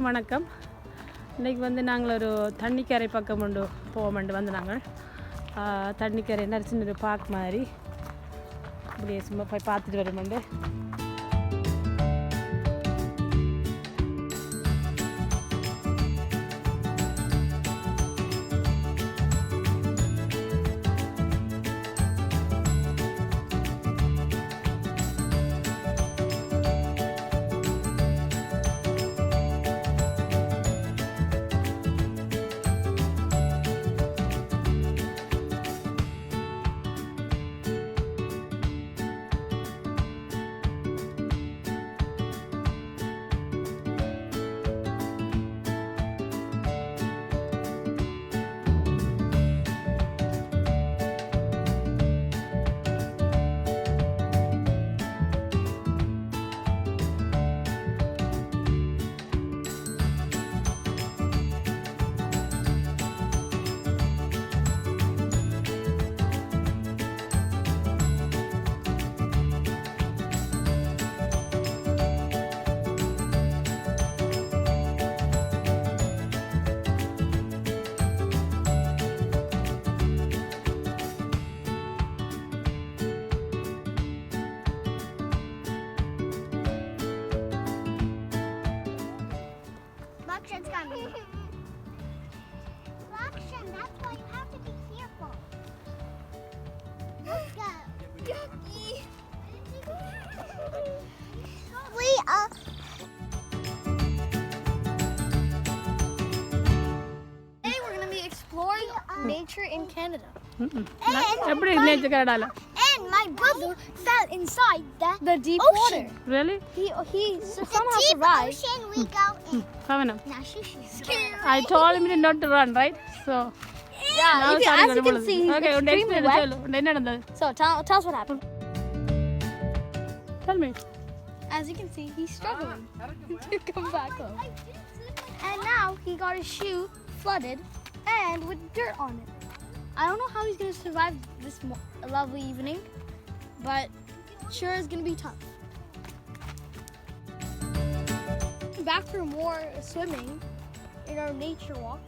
எல்லாருக்கும் வணக்கம். இன்றைக்கி வந்து நாங்கள் ஒரு தண்ணிக்கரை பக்கம் கொண்டு போவோம்ண்டு வந்து நாங்கள் தண்ணிக்கரை சின்ன ஒரு பார்க் மாதிரி அப்படியே சும்மா போய் பார்த்துட்டு வருமெண்டு. Lakshan's coming. Lakshan, that's why you have to be careful. Let's go. Ducky. We are. Today we're going to be exploring nature in Canada. எப்படி நேச்சர் கனடால? And my brother fell inside The deep ocean. water. Really? He somehow The deep survived. ocean we go in. Kavanam. Now she's scared. I told him not to run, right? So Yeah, now you can, starting as you can see, he's okay, extremely next wet. சொல்லு. என்ன நடந்தது? So tell us what happened. Tell me. As you can see, he's struggling to come back home. And now he got his shoe flooded and with dirt on it. I don't know how he's going to survive this lovely evening, but sure is going to be tough. Back for more swimming in our nature walk.